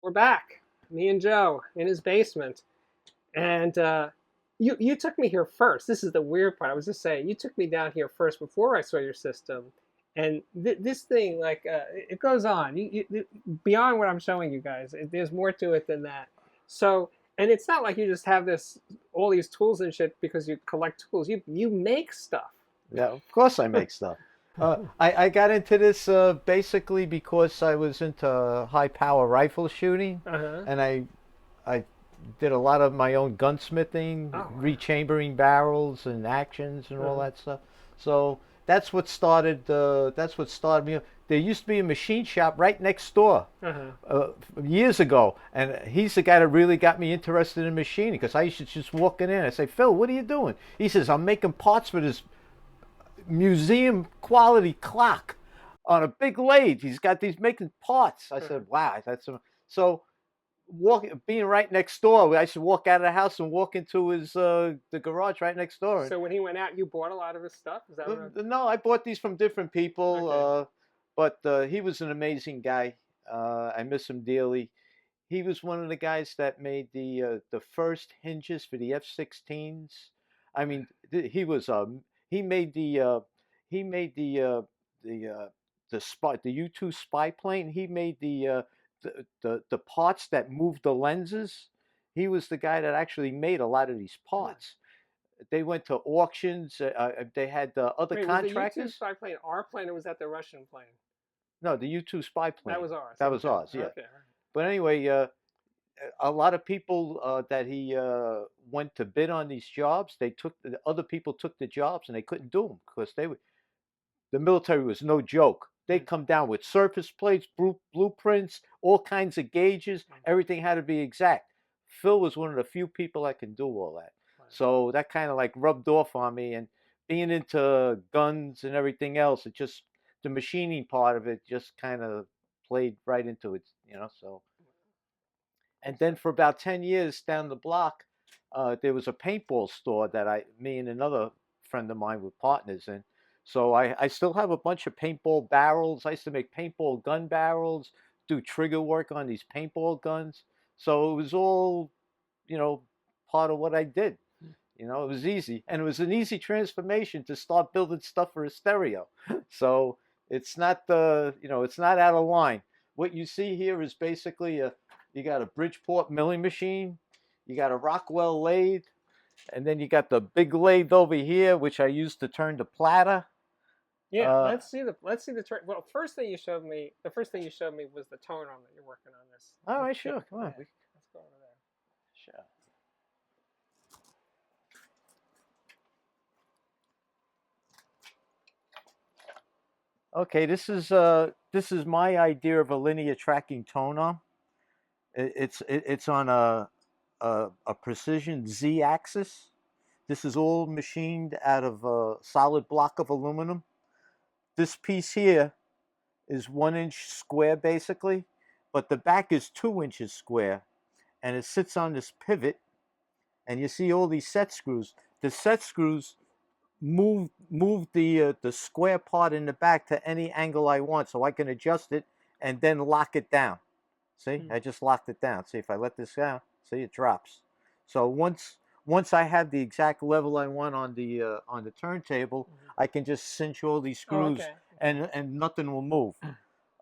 we're back. Me and Joe in his basement, and you took me here first. This is the weird part. I was just saying, you took me down here first before I saw your system, and this thing like it goes on. Beyond what I'm showing you guys, there's more to it than that. So, and it's not like you just have this all these tools and shit because you collect tools. You make stuff. Yeah, of course I make stuff. I got into this basically because I was into high power rifle shooting, Uh-huh. and I did a lot of my own gunsmithing, Oh, wow. rechambering barrels and actions and all Uh-huh. that stuff. So that's what started. That's what started me. There used to be a machine shop right next door Uh-huh. years ago, and he's the guy that really got me interested in machining because I used to just walk in. I say, Phil, what are you doing? He says, I'm making parts for this museum quality clock on a big lathe. He's got these making parts. I Uh-huh. said, wow, so walking, being right next door. I should walk out of the house and walk into his the garage right next door. So when he went out, you bought a lot of his stuff. Is that what? No, I bought these from different people, Okay. but he was an amazing guy. I miss him dearly. He was one of the guys that made the first hinges for the F-16s. I mean, he made he made the the spy the U-2 spy plane. He made the parts that moved the lenses. He was the guy that actually made a lot of these Really? parts. They went to auctions. They had other Wait, was the U-2 contractors. spy plane our plane or was that the Russian plane? No, the U-2 spy That plane. was ours. That was Okay. ours. Yeah. Okay. But anyway, a lot of people that he went to bid on these jobs, the other people took the jobs and they couldn't do them because the military was no joke. They Mm. come down with surface plates, blueprints, all kinds of gauges. Mm. Everything had to be exact. Phil was one of the few people that can do all that. Wow. So that kind of like rubbed off on me. And being into guns and everything else, the machining part of it just kind of played right into it. So, and then for about 10 years down the block, there was a paintball store that me and another friend of mine were partners in. So I still have a bunch of paintball barrels. I used to make paintball gun barrels, do trigger work on these paintball guns. So it was all, you know, part of what I did. It was easy. And it was an easy transformation to start building stuff for a stereo. So it's not it's not out of line. What you see here is basically you got a Bridgeport milling machine, you got a Rockwell lathe, and then you got the big lathe over here, which I used to turn to platter. Yeah. Uh, Let's see the well. The first thing you showed me was the tone arm that you're working on this. all right, Yep. sure, come on. Yeah. Let's go over there. Sure. Okay, this is my idea of a linear tracking tone arm. It's on a precision Z axis. This is all machined out of a solid block of aluminum. This piece here is 1 inch square basically, but the back is 2 inches square, and it sits on this pivot. And you see all these set screws. The set screws move the square part in the back to any angle I want, so I can adjust it and then lock it down. See, Hmm. I just locked it down. See, if I let this down, see, it drops. So once I have the exact level I want on the turntable, Mhm. I can just cinch all these Oh, screws okay. Okay. and nothing will move.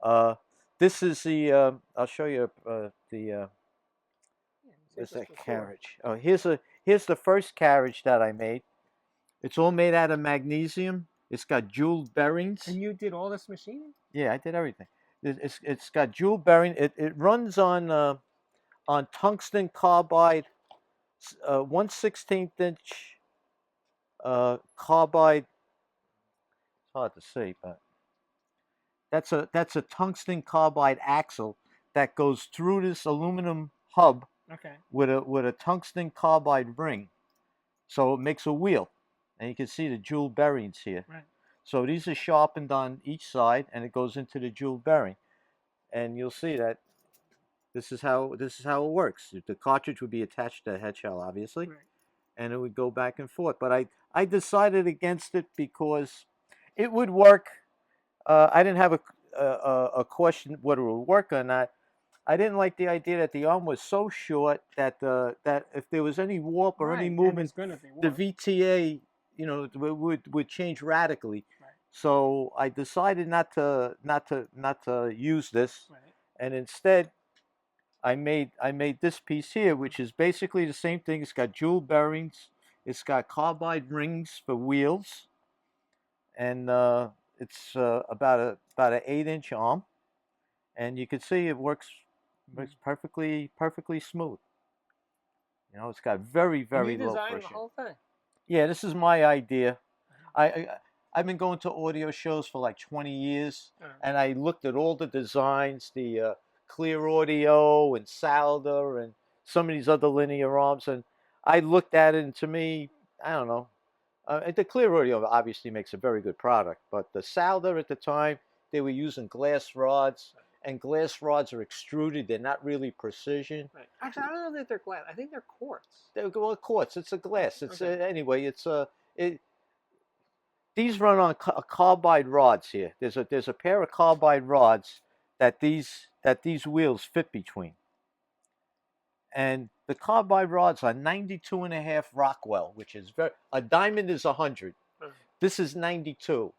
Uh, this is I'll show you Yeah, you've seen where's this that before. carriage? Oh, here's the first carriage that I made. It's all made out of magnesium. It's got jeweled bearings. And you did all this machining? Yeah, I did everything. It's got jewel bearing. It runs on tungsten carbide, 1/16 inch carbide. It's hard to see, but that's a tungsten carbide axle that goes through this aluminum hub Okay. with a tungsten carbide ring. So it makes a wheel, and you can see the jewel bearings here. Right. So these are sharpened on each side, and it goes into the jewel bearing. And you'll see that this is how it works. The cartridge would be attached to the head shell, obviously, Right. and it would go back and forth. But I decided against it because it would work. I didn't have a question whether it would work or not. I didn't like the idea that the arm was so short that that if there was any warp or any Right, and there's movement, going to be the warp. VTA, would change radically. Right. So I decided not to use this, Right. and instead I made this piece here, which is basically the same thing. It's got jewel bearings, it's got carbide rings for wheels, and it's about an 8-inch arm, and you can see it works perfectly smooth. It's got very And you very low designed the friction. whole thing. Yeah, this is my idea. I I've been going to audio shows for like 20 years, and I looked at all the designs, the Clear Audio and Sounder and some of these other linear arms, and I looked at it, and to me, I don't know. The Clear Audio obviously makes a very good product, but the Sounder at the time, they were using glass rods, and glass rods are extruded. They're not really precision. Right. Actually, I don't know that they're glass. I think they're quartz. Well, quartz. It's a glass. It's Okay. anyway. It, these run on carbide rods here. There's a pair of carbide rods that these wheels fit between, and the carbide rods are 92 and a half Rockwell, which is a diamond is 100. This is 92.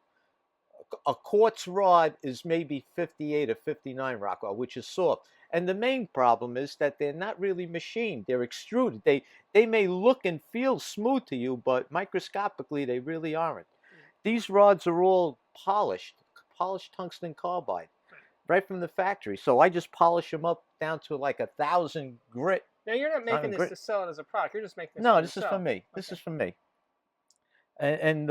A quartz rod is maybe 58 or 59 Rockwell, which is soft. And the main problem is that they're not really machined. They're extruded. They may look and feel smooth to you, but microscopically they really aren't. These rods are all polished tungsten carbide, right from the factory. So I just polish them up down to like 1,000 grit. Now you're not making this Grit. to sell it as a product. You're just making this No, for this is yourself. for me. Okay. This is for me. And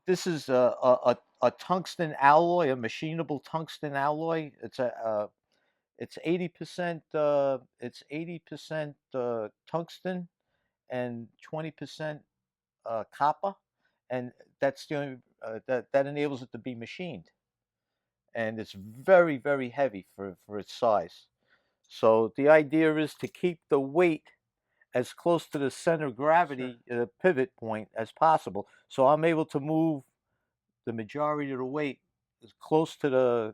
this is a tungsten alloy, a machinable tungsten alloy. It's 80% tungsten and 20% copper, and that's the only that enables it to be machined, and it's very very heavy for its size. So the idea is to keep the weight as close to the center of gravity, pivot point, as possible. So I'm able to move the majority of the weight as close to the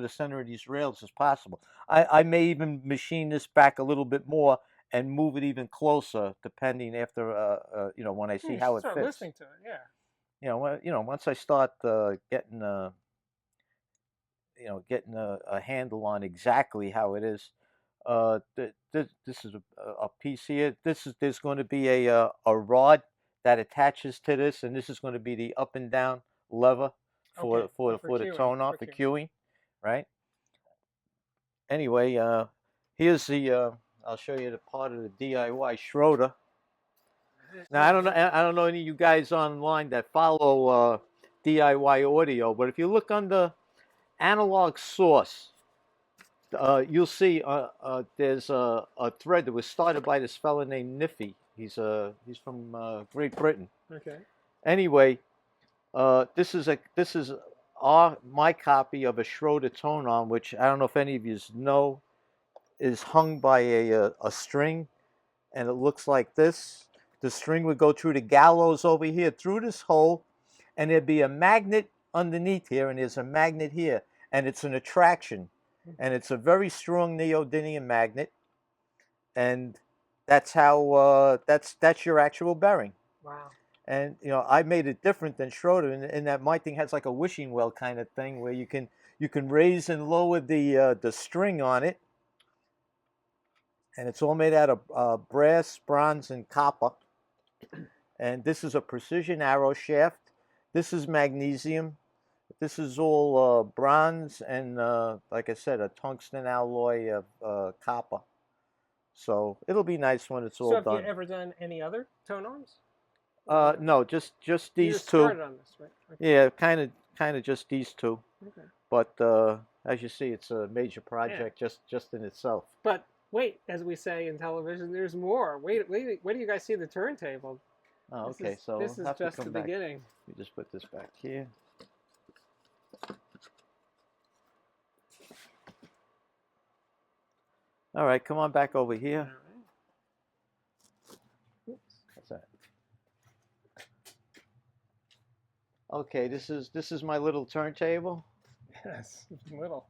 center of these rails as possible. I may even machine this back a little bit more and move it even closer, depending after when I see You how should it start fits. listening to it. Yeah. Once I start getting getting a handle on exactly how it is. This is a piece here. There's going to be a rod that attaches to this, and this is going to be the up and down lever for Okay. for the queuing. tone off, the cueing, right? Anyway, here's the I'll show you the part of the DIY Schroeder. Now I don't know any of you guys online that follow DIY audio, but if you look under analog source, you'll see there's a thread that was started by this fellow named Niffy. He's from Great Britain. Okay. Anyway, this is my copy of a Schroeder tone arm, which I don't know if any of you know, is hung by a string, and it looks like this. The string would go through the gallows over here, through this hole, and there'd be a magnet underneath here, and there's a magnet here, and it's an attraction, and it's a very strong neodymium magnet, and that's how that's your actual bearing. Wow. And I made it different than Schroeder in that my thing has like a wishing well kind of thing where you can raise and lower the string on it, and it's all made out of brass, bronze, and copper. And this is a precision arrow shaft. This is magnesium. This is all bronze and, like I said, a tungsten alloy of copper. So it'll be nice when it's all So done. have you ever done any other tone arms? No, just You these just two. started on this, right? Okay. Yeah, kind of just these two. Okay. But as you see, it's a major project just in itself. But wait, as we say in television, there's more. Wait do you guys see the turntable? Oh, okay. So this we'll is have to just come the back. beginning. Let me just put this back here. All right, come on back over here. All right. What's that? Okay, this is my little turntable. Yes, little.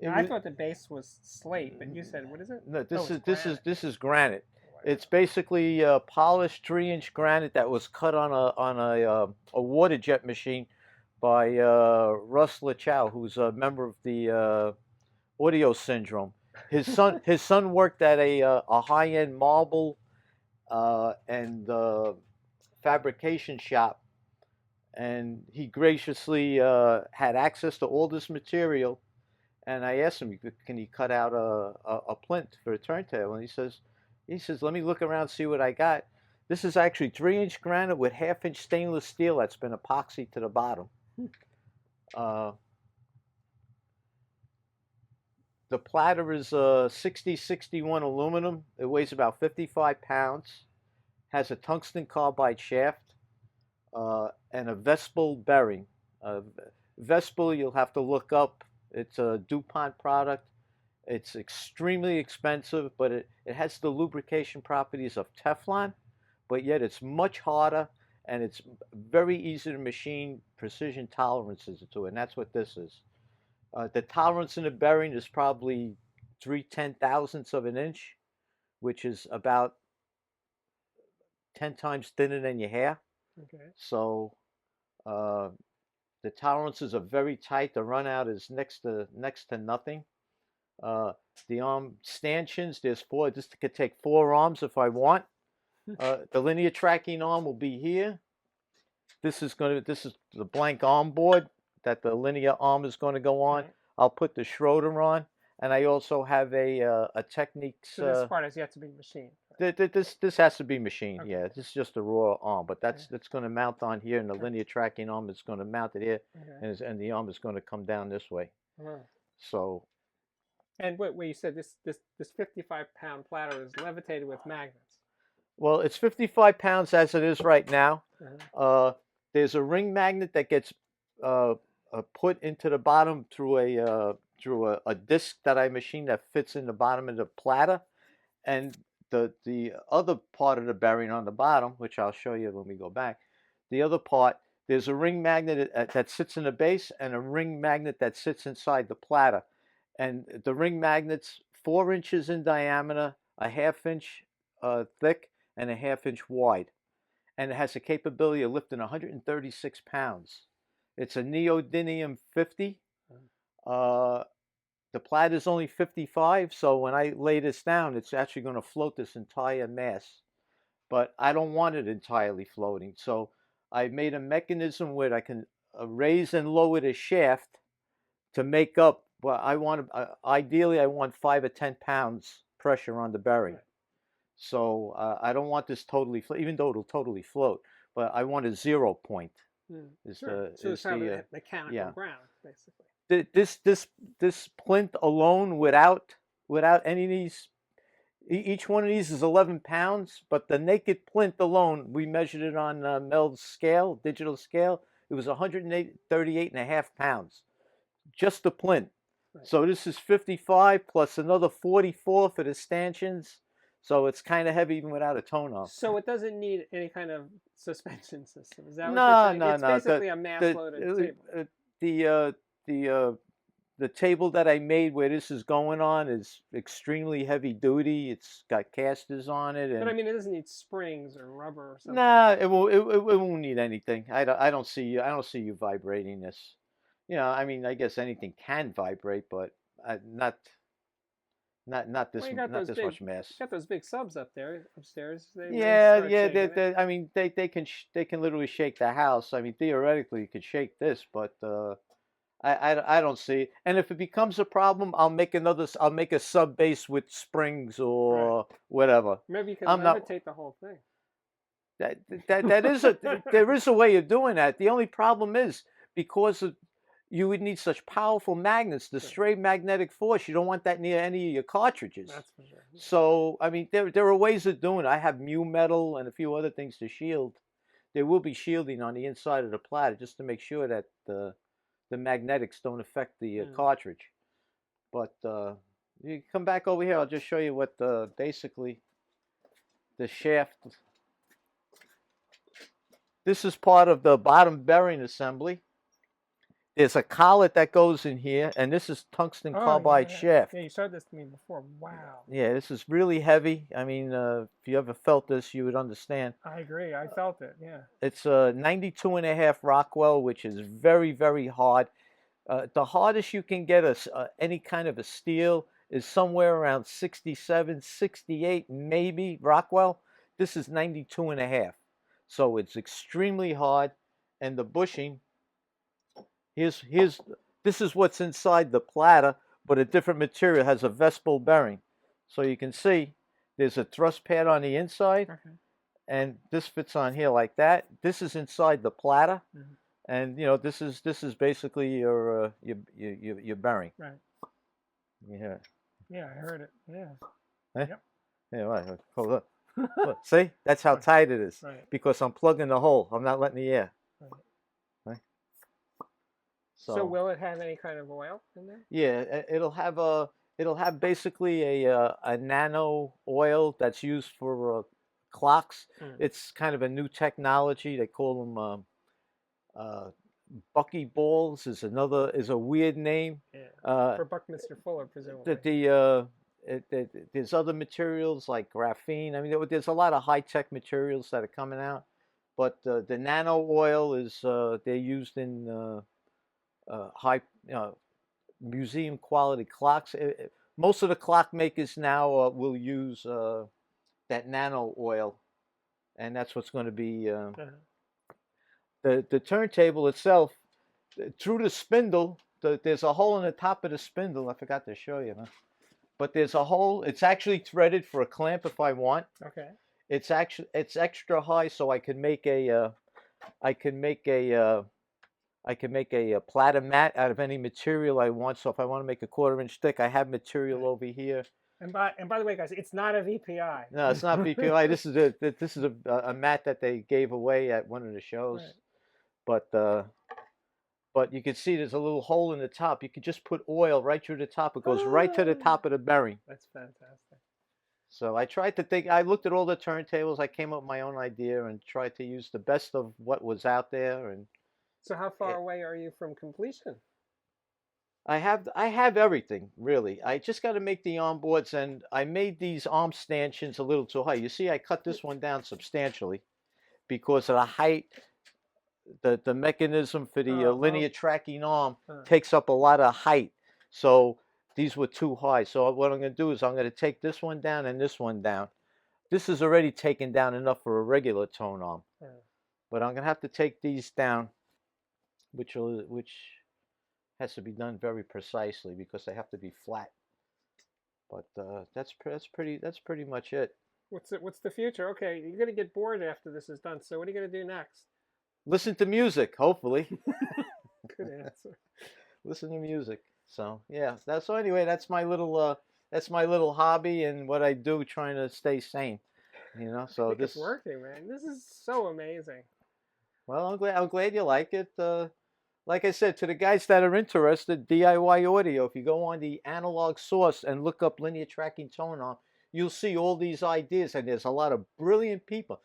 It I was thought the base was slate, but you said what is it? no. Oh, This it's is this is granite. this is granite. Whatever. It's basically polished 3-inch granite that was cut on a water jet machine by Russ Lachow, who's a member of the audio syndrome. His son worked at a high-end marble and fabrication shop, and he graciously had access to all this material. And I asked him, "Can he cut out a plinth for a turntable?" And he says, "Let me look around, see what I got." This is actually 3-inch granite with half-inch stainless steel that's been epoxied to the bottom. Uh, the platter is 6061 aluminum. It weighs about 55 pounds. Has a tungsten carbide shaft and a Vespel bearing. Uh, Vespel, you'll have to look up. It's a DuPont product. It's extremely expensive, but it has the lubrication properties of Teflon, but yet it's much harder and it's very easy to machine precision tolerances to it, and that's what this is. The tolerance in the bearing is probably 3/10,000ths of an inch, which is about 10 times thinner than your hair. Okay. So uh, the tolerances are very tight. The run out is next to nothing. Uh, the arm stanchions, there's four. This could take 4 arms if I want. The linear tracking arm will be here. This is the blank arm board that the linear arm is going to go on. Right. I'll put the Schroeder on, and I also have a Techniques. So this part has yet to be machined. This has to be machined. Okay. Yeah, this is just a raw arm, but Okay. that's going to mount on here, and the Okay. linear tracking arm is going to mount it here, Okay. and the arm is going to come down this way. Uh-huh. So And what you said this 55-pound platter is levitated with magnets. well, it's 55 pounds as it is right now. Uh-huh. There's a ring magnet that gets uh, put into the bottom through a disc that I machine that fits in the bottom of the platter, and the other part of the bearing on the bottom, which I'll show you when we go back. The other part, there's a ring magnet that sits in the base and a ring magnet that sits inside the platter, and the ring magnet's 4 inches in diameter, a half-inch thick, and a half-inch wide, and it has the capability of lifting 136 pounds. It's a neodymium 50. Uh, the plat is only 55, so when I lay this down, it's actually going to float this entire mass. But I don't want it entirely floating, so I made a mechanism where I can raise and lower the shaft to make up. Well, ideally I want 5 or 10 pounds pressure on the bearing. Right. So I don't want this totally, even though it'll totally float, but I want a 0 point. Sure. So it's kind of a mechanical Yeah. ground, basically. This plinth alone, without any of these, each one of these is 11 pounds, but the naked plinth alone, we measured it on Mel's scale, digital scale. It was 138.5 pounds, just the plinth. Right. So this is 55 plus another 44 for the stanchions. So it's kind of heavy even without a tone off. So it doesn't need any kind of suspension system. Is that what No, you're saying? no, It's no. basically a mass-loaded table. The table that I made where this is going on is extremely heavy duty. It's got casters on it, But I and mean, it doesn't need springs or rubber or something. nah, it won't need anything. I don't see you vibrating this. I mean, I guess anything can vibrate, but not this Well, you got not those this big, much mass. you got those big subs up there upstairs. They Yeah, start yeah. shaking it. I mean, they can literally shake the house. I mean, theoretically, you could shake this, but I don't see it. And if it becomes a problem, I'll make a sub base with springs or whatever. Maybe you can I'm not. levitate the whole thing. There is a way of doing that. The only problem is because you would need such powerful magnets, the Sure. stray magnetic force. You don't want that near any of your cartridges. That's for sure. So I mean, there are ways of doing it. I have mu metal and a few other things to shield. There will be shielding on the inside of the platter just to make sure that the magnetics don't affect the cartridge. But you come back over here. I'll just show you what basically the shaft. This is part of the bottom bearing assembly. There's a collet that goes in here, and this is tungsten Oh yeah, carbide shaft. yeah. You showed this to me before. Wow. Yeah, this is really heavy. I mean, if you ever felt this, you would understand. I agree. I felt it. Yeah. It's a 92 and a half Rockwell, which is very, very hard. The hardest you can get any kind of a steel is somewhere around 67, 68, maybe Rockwell. This is 92 and a half. So it's extremely hard. And the bushing, here's this is what's inside the platter, but a different material, has a Vespel bearing. So you can see there's a thrust pad on the inside, Okay. and this fits on here like that. This is inside the platter, Mhm. and this is basically your bearing. Right. Yeah. Yeah, I heard it. Yeah. Eh? Yep. Yeah, right. Hold up. Look, see, that's how tight it is. Right. Because I'm plugging the hole. I'm not letting the air. Right. Right? So will it have any kind of oil in there? Yeah, it'll have basically a nano oil that's used for clocks. Mm. It's kind of a new technology. They call them Bucky balls. Is a weird name. Yeah. For Buckminster Fuller, presumably. There's other materials like graphene. I mean, there's a lot of high tech materials that are coming out, but the nano oil is they're used in high museum quality clocks. Most of the clock makers now will use that nano oil, and that's what's going to be the turntable itself. Through the spindle, there's a hole in the top of the spindle. I forgot to show you, huh? But there's a hole. It's actually threaded for a clamp if I want. Okay. It's extra high, so I can make a platter mat out of any material I want. So if I want to make a 1/4 inch thick, I have material over here. And by the way, guys, it's not a VPI. No, it's not VPI. This is a mat that they gave away at one of the shows. Right. But you can see there's a little hole in the top. You can just put oil right through the top. It goes right to the top of the bearing. That's fantastic. So I tried to think. I looked at all the turntables. I came up with my own idea and tried to use the best of what was out there. And so, how far away are you from completion? I have everything really. I just got to make the arm boards, and I made these arm stanchions a little too high. You see, I cut this one down substantially because of the height. The mechanism for the linear tracking arm takes up a lot of height, so these were too high. So what I'm going to do is I'm going to take this one down and this one down. This is already taken down enough for a regular tone arm, but I'm going to have to take these down, which has to be done very precisely because they have to be flat. But that's pretty much it. What's the future? Okay, you're going to get bored after this is done. So what are you going to do next? Listen to music, hopefully. Good answer. Listen to music. So yeah, so anyway, that's my little hobby and what I do, trying to stay sane. So I think it's working, man. This is so amazing. Well, I'm glad you like it. Like I said, to the guys that are interested, DIY audio. If you go on the analog source and look up linear tracking tone arm, you'll see all these ideas, and there's a lot of brilliant people.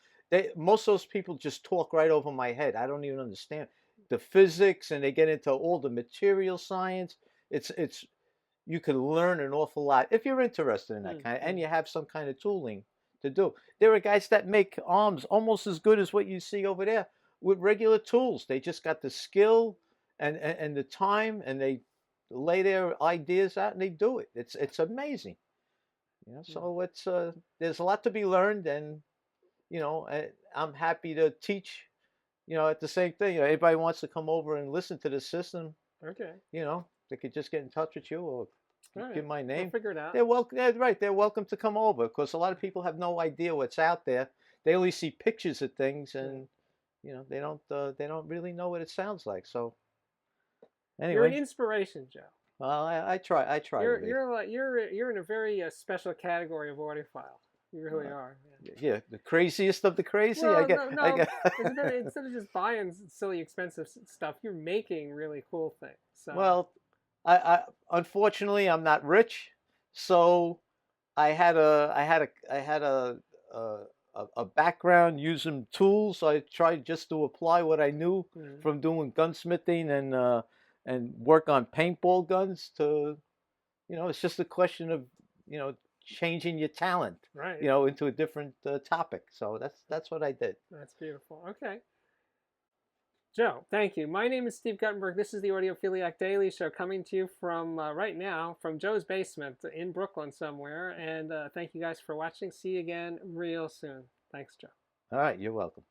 Most of those people just talk right over my head. I don't even understand the physics, and they get into all the material science. You can learn an awful lot if you're interested in that kind of, and you have some kind of tooling to do. There are guys that make arms almost as good as what you see over there with regular tools. They just got the skill and the time, and they lay their ideas out and they do it. It's amazing. So there's a lot to be learned, and I'm happy to teach, at the same thing. Anybody wants to come over and listen to the system, okay. They could just get in touch with you or give my name. We'll figure it out. They're welcome. Yeah, right. They're welcome to come over because a lot of people have no idea what's out there. They only see pictures of things, and they don't really know what it sounds like. So anyway, you're an inspiration, Joe. Well, I try. You're in a very special category of audiophile. You really are. Yeah, the craziest of the crazy. Well, no. Instead of just buying silly, expensive stuff, you're making really cool things. So. Well, I unfortunately I'm not rich, so I had a background using tools. I tried just to apply what I knew from doing gunsmithing and work on paintball guns to, it's just a question of, changing your talent, Right. into a different topic. So that's what I did. That's beautiful. Okay. Joe, thank you. My name is Steve Guttenberg. This is the Audiophiliac Daily Show coming to you from right now from Joe's basement in Brooklyn somewhere. And thank you guys for watching. See you again real soon. Thanks, Joe. All right, you're welcome.